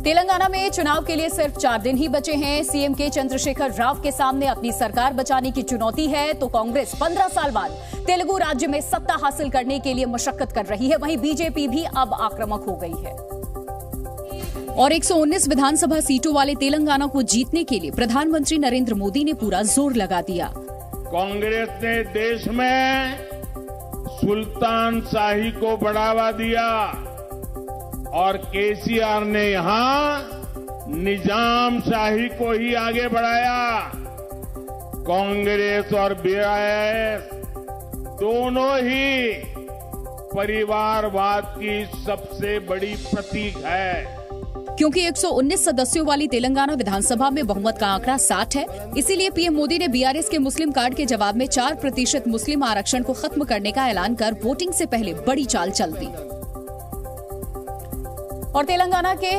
तेलंगाना में चुनाव के लिए सिर्फ 4 दिन ही बचे हैं। सीएम के चंद्रशेखर राव के सामने अपनी सरकार बचाने की चुनौती है, तो कांग्रेस 15 साल बाद तेलुगु राज्य में सत्ता हासिल करने के लिए मशक्कत कर रही है। वहीं बीजेपी भी अब आक्रामक हो गई है और 119 विधानसभा सीटों वाले तेलंगाना को जीतने के लिए प्रधानमंत्री नरेंद्र मोदी ने पूरा जोर लगा दिया। कांग्रेस ने देश में सुल्तान शाही को बढ़ावा दिया और केसीआर ने यहां निजाम शाही को ही आगे बढ़ाया। कांग्रेस और बीआरएस दोनों ही परिवारवाद की सबसे बड़ी प्रतीक है। क्योंकि 119 सदस्यों वाली तेलंगाना विधानसभा में बहुमत का आंकड़ा 60 है, इसीलिए पीएम मोदी ने बीआरएस के मुस्लिम कार्ड के जवाब में 4% मुस्लिम आरक्षण को खत्म करने का ऐलान कर वोटिंग से पहले बड़ी चाल चल दी। और तेलंगाना के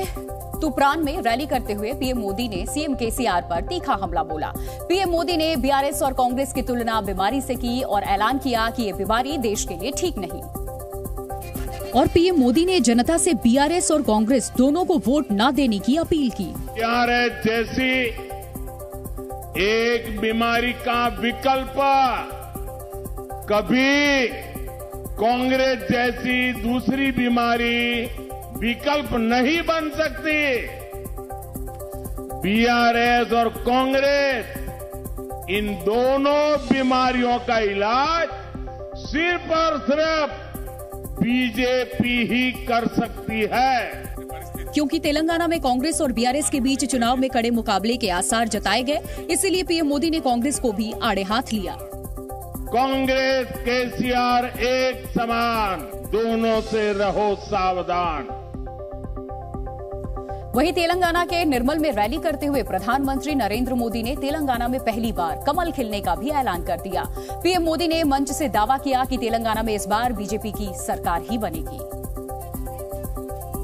तुप्रान में रैली करते हुए पीएम मोदी ने सीएम केसीआर पर तीखा हमला बोला। पीएम मोदी ने बीआरएस और कांग्रेस की तुलना बीमारी से की और ऐलान किया कि ये बीमारी देश के लिए ठीक नहीं। और पीएम मोदी ने जनता से बीआरएस और कांग्रेस दोनों को वोट न देने की अपील की। बीआरएस जैसी एक बीमारी का विकल्प कभी कांग्रेस जैसी दूसरी बीमारी विकल्प नहीं बन सकती। बीआरएस और कांग्रेस इन दोनों बीमारियों का इलाज सिर्फ और सिर्फ बीजेपी ही कर सकती है। क्योंकि तेलंगाना में कांग्रेस और बीआरएस के बीच चुनाव में कड़े मुकाबले के आसार जताए गए, इसीलिए पीएम मोदी ने कांग्रेस को भी आड़े हाथ लिया। कांग्रेस केसीआर एक समान, दोनों से रहो सावधान। वहीं तेलंगाना के निर्मल में रैली करते हुए प्रधानमंत्री नरेंद्र मोदी ने तेलंगाना में पहली बार कमल खिलने का भी ऐलान कर दिया। पीएम मोदी ने मंच से दावा किया कि तेलंगाना में इस बार बीजेपी की सरकार ही बनेगी।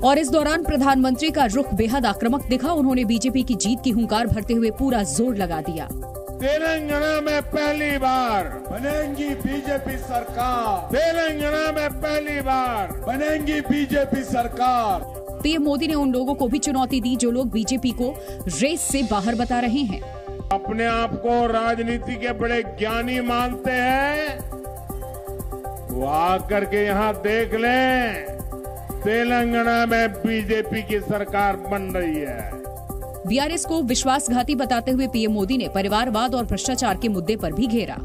और इस दौरान प्रधानमंत्री का रुख बेहद आक्रामक दिखा। उन्होंने बीजेपी की जीत की हुंकार भरते हुए पूरा जोर लगा दिया। तेलंगाना में पहली बार बनेगी बीजेपी सरकार। तेलंगाना में पहली बार बनेगी बीजेपी सरकार। पीएम मोदी ने उन लोगों को भी चुनौती दी जो लोग बीजेपी को रेस से बाहर बता रहे हैं। अपने आप को राजनीति के बड़े ज्ञानी मानते हैं, वो आकर के यहाँ देख लें, तेलंगाना में बीजेपी की सरकार बन रही है। बीआरएस को विश्वासघाती बताते हुए पीएम मोदी ने परिवारवाद और भ्रष्टाचार के मुद्दे पर भी घेरा।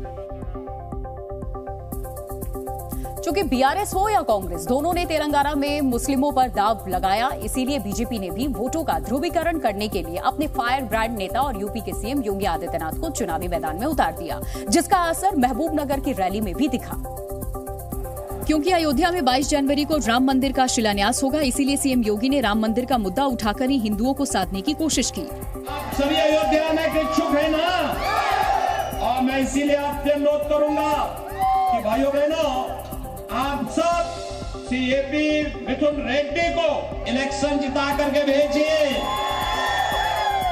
चूंकि बीआरएस हो या कांग्रेस, दोनों ने तेलंगाना में मुस्लिमों पर दाव लगाया, इसीलिए बीजेपी ने भी वोटों का ध्रुवीकरण करने के लिए अपने फायर ब्रांड नेता और यूपी के सीएम योगी आदित्यनाथ को चुनावी मैदान में उतार दिया, जिसका असर महबूबनगर की रैली में भी दिखा। क्योंकि अयोध्या में 22 जनवरी को राम मंदिर का शिलान्यास होगा, इसीलिए सीएम योगी ने राम मंदिर का मुद्दा उठाकर ही हिंदुओं को साधने की कोशिश की। आप सभी अयोध्या में इच्छुक है ना, और मैं इसीलिए आपसे अनुरोध करूंगा कि भाइयों बहनों, आप सब सीएपी मिथुन रेड्डी को इलेक्शन जिता करके भेजिए।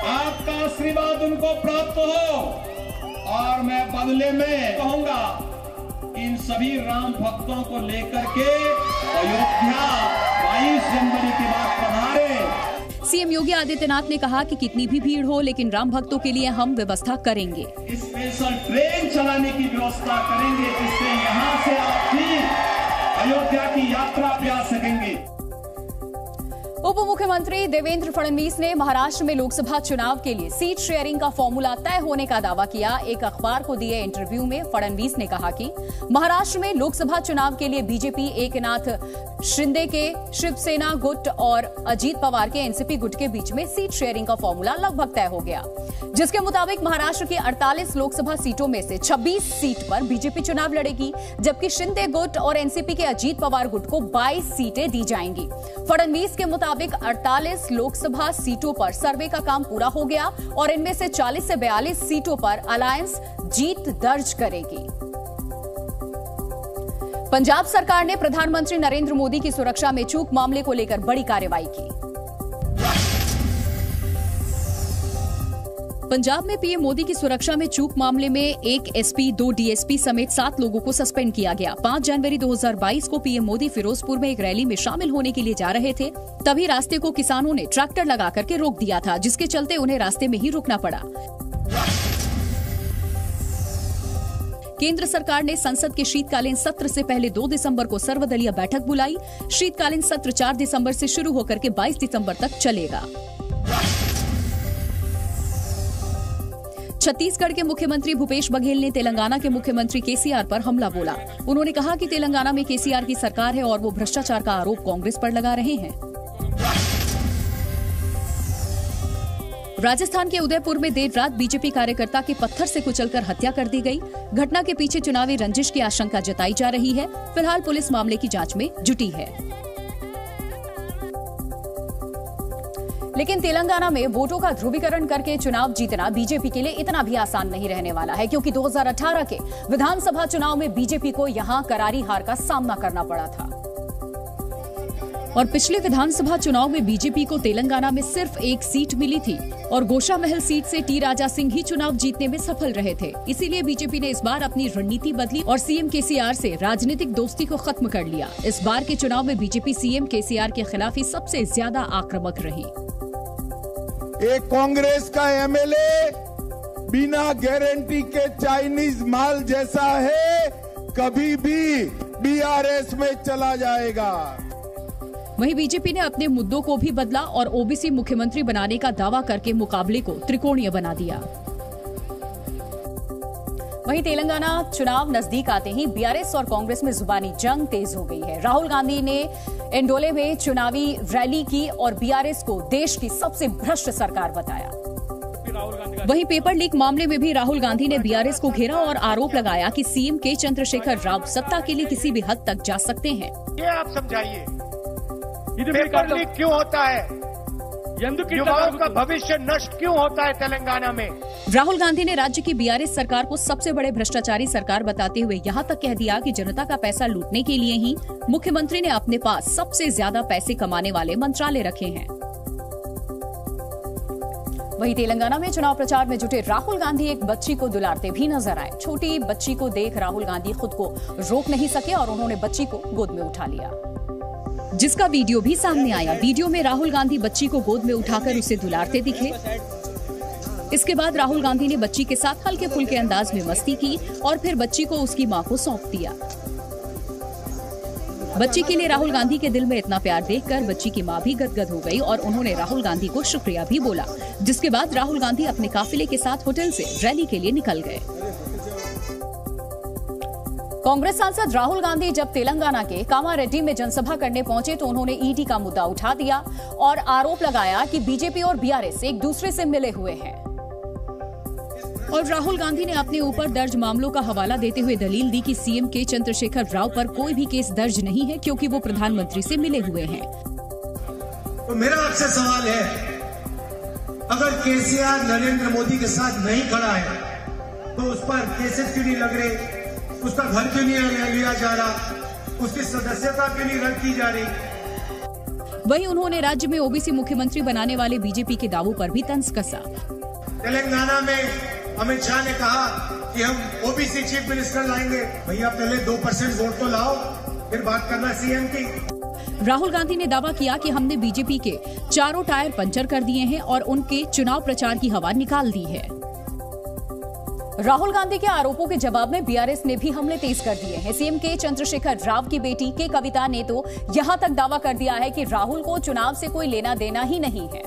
आपका आशीर्वाद उनको प्राप्त हो, और मैं बदले में कहूंगा इन सभी राम भक्तों को लेकर के अयोध्या 22 जनवरी की बात पधारे। सीएम योगी आदित्यनाथ ने कहा कि कितनी भी भीड़ हो, लेकिन राम भक्तों के लिए हम व्यवस्था करेंगे। स्पेशल ट्रेन चलाने की व्यवस्था करेंगे, जिससे यहाँ से आप भी अयोध्या की यात्रा पे आ सकेंगे। उप मुख्यमंत्री देवेंद्र फडणवीस ने महाराष्ट्र में लोकसभा चुनाव के लिए सीट शेयरिंग का फॉर्मूला तय होने का दावा किया। एक अखबार को दिए इंटरव्यू में फडणवीस ने कहा कि महाराष्ट्र में लोकसभा चुनाव के लिए बीजेपी एकनाथ शिंदे के शिवसेना गुट और अजीत पवार के एनसीपी गुट के बीच में सीट शेयरिंग का फॉर्मूला लगभग तय हो गया, जिसके मुताबिक महाराष्ट्र की 48 लोकसभा सीटों में से 26 सीट पर बीजेपी चुनाव लड़ेगी, जबकि शिंदे गुट और एनसीपी के अजीत पवार गुट को 22 सीटें दी जाएंगी। फडणवीस के मुताबिक 48 लोकसभा सीटों पर सर्वे का काम पूरा हो गया और इनमें से 40 से 42 सीटों पर अलायंस जीत दर्ज करेगी। पंजाब सरकार ने प्रधानमंत्री नरेंद्र मोदी की सुरक्षा में चूक मामले को लेकर बड़ी कार्रवाई की। पंजाब में पीएम मोदी की सुरक्षा में चूक मामले में एक एसपी, 2 डीएसपी समेत 7 लोगों को सस्पेंड किया गया। 5 जनवरी 2022 को पीएम मोदी फिरोजपुर में एक रैली में शामिल होने के लिए जा रहे थे। तभी रास्ते को किसानों ने ट्रैक्टर लगा करके रोक दिया था, जिसके चलते उन्हें रास्ते में ही रुकना पड़ा। केंद्र सरकार ने संसद के शीतकालीन सत्र से पहले 2 दिसंबर को सर्वदलीय बैठक बुलाई। शीतकालीन सत्र 4 दिसंबर से शुरू होकर के 22 दिसंबर तक चलेगा। छत्तीसगढ़ के मुख्यमंत्री भूपेश बघेल ने तेलंगाना के मुख्यमंत्री केसीआर पर हमला बोला। उन्होंने कहा कि तेलंगाना में केसीआर की सरकार है और वो भ्रष्टाचार का आरोप कांग्रेस पर लगा रहे हैं। राजस्थान के उदयपुर में देर रात बीजेपी कार्यकर्ता के पत्थर से कुचलकर हत्या कर दी गई। घटना के पीछे चुनावी रंजिश की आशंका जताई जा रही है। फिलहाल पुलिस मामले की जांच में जुटी है। लेकिन तेलंगाना में वोटों का ध्रुवीकरण करके चुनाव जीतना बीजेपी के लिए इतना भी आसान नहीं रहने वाला है, क्योंकि 2018 के विधानसभा चुनाव में बीजेपी को यहां करारी हार का सामना करना पड़ा था। और पिछले विधानसभा चुनाव में बीजेपी को तेलंगाना में सिर्फ 1 सीट मिली थी और गोशामहल सीट से टी राजा सिंह ही चुनाव जीतने में सफल रहे थे। इसीलिए बीजेपी ने इस बार अपनी रणनीति बदली और सीएम केसीआर से राजनीतिक दोस्ती को खत्म कर लिया। इस बार के चुनाव में बीजेपी सीएम केसीआर के खिलाफ ही सबसे ज्यादा आक्रामक रही। एक कांग्रेस का एमएलए बिना गारंटी के चाइनीज माल जैसा है, कभी भी बीआरएस में चला जाएगा। वहीं बीजेपी ने अपने मुद्दों को भी बदला और ओबीसी मुख्यमंत्री बनाने का दावा करके मुकाबले को त्रिकोणीय बना दिया। वहीं तेलंगाना चुनाव नजदीक आते ही बीआरएस और कांग्रेस में जुबानी जंग तेज हो गई है। राहुल गांधी ने एंडोले में चुनावी रैली की और बीआरएस को देश की सबसे भ्रष्ट सरकार बताया। वहीं पेपर लीक मामले में भी राहुल गांधी ने बीआरएस को घेरा और आरोप लगाया कि सीएम के चंद्रशेखर राव सत्ता के लिए किसी भी हद तक जा सकते हैं। ये आप समझाइए, पेपर लीक क्यों होता है? युवाओं का भविष्य नष्ट क्यों होता है तेलंगाना में? राहुल गांधी ने राज्य की बीआरएस सरकार को सबसे बड़े भ्रष्टाचारी सरकार बताते हुए यहां तक कह दिया कि जनता का पैसा लूटने के लिए ही मुख्यमंत्री ने अपने पास सबसे ज्यादा पैसे कमाने वाले मंत्रालय रखे हैं। वहीं तेलंगाना में चुनाव प्रचार में जुटे राहुल गांधी एक बच्ची को दुलारते भी नजर आए। छोटी बच्ची को देख राहुल गांधी खुद को रोक नहीं सके और उन्होंने बच्ची को गोद में उठा लिया, जिसका वीडियो भी सामने आया। वीडियो में राहुल गांधी बच्ची को गोद में उठाकर उसे दुलारते दिखे। इसके बाद राहुल गांधी ने बच्ची के साथ हल्के फुल्के अंदाज में मस्ती की और फिर बच्ची को उसकी मां को सौंप दिया। बच्ची के लिए राहुल गांधी के दिल में इतना प्यार देखकर बच्ची की मां भी गदगद हो गई और उन्होंने राहुल गांधी को शुक्रिया भी बोला, जिसके बाद राहुल गांधी अपने काफिले के साथ होटल से रैली के लिए निकल गए। कांग्रेस सांसद राहुल गांधी जब तेलंगाना के कामारेड्डी में जनसभा करने पहुंचे तो उन्होंने ईडी का मुद्दा उठा दिया और आरोप लगाया कि बीजेपी और बीआरएस एक दूसरे से मिले हुए हैं। और राहुल गांधी ने अपने ऊपर दर्ज मामलों का हवाला देते हुए दलील दी कि सीएम के चंद्रशेखर राव पर कोई भी केस दर्ज नहीं है, क्योंकि वो प्रधानमंत्री से मिले हुए हैं। तो मेरा आपसे सवाल है, अगर केसीआर नरेंद्र मोदी के साथ नहीं खड़ा है तो उस पर केसेस क्यों नहीं लग रहे? उसका घर क्यों नहीं लिया जा रहा? उसकी सदस्यता क्यों नहीं रद्द की जा रही? वहीं उन्होंने राज्य में ओबीसी मुख्यमंत्री बनाने वाले बीजेपी के दावों पर भी तंज कसा। तेलंगाना में अमित शाह ने कहा कि हम ओबीसी चीफ मिनिस्टर लाएंगे। भैया पहले 2% वोट तो लाओ, फिर बात करना सीएम की। राहुल गांधी ने दावा किया कि हमने बीजेपी के चारों टायर पंचर कर दिए हैं और उनके चुनाव प्रचार की हवा निकाल दी है। राहुल गांधी के आरोपों के जवाब में बीआरएस ने भी हमले तेज कर दिए हैं। सीएम के चंद्रशेखर राव की बेटी के कविता ने तो यहां तक दावा कर दिया है कि राहुल को चुनाव से कोई लेना देना ही नहीं है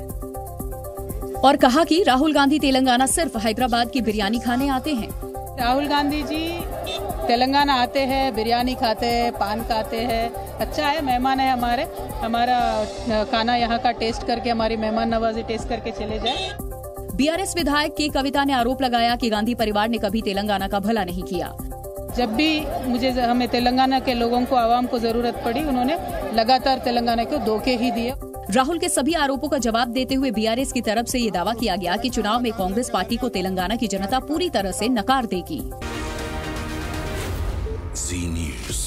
और कहा कि राहुल गांधी तेलंगाना सिर्फ हैदराबाद की बिरयानी खाने आते हैं। राहुल गांधी जी तेलंगाना आते हैं, बिरयानी खाते हैं, पान खाते हैं, अच्छा है, मेहमान है हमारा खाना यहाँ का टेस्ट करके, हमारी मेहमान नवाजी टेस्ट करके चले जाए। बीआरएस विधायक के कविता ने आरोप लगाया कि गांधी परिवार ने कभी तेलंगाना का भला नहीं किया। जब भी हमें तेलंगाना के लोगों को, आवाम को जरूरत पड़ी, उन्होंने लगातार तेलंगाना को धोखे ही दिए। राहुल के सभी आरोपों का जवाब देते हुए बीआरएस की तरफ से ये दावा किया गया कि चुनाव में कांग्रेस पार्टी को तेलंगाना की जनता पूरी तरह से नकार देगी। जी न्यूज़।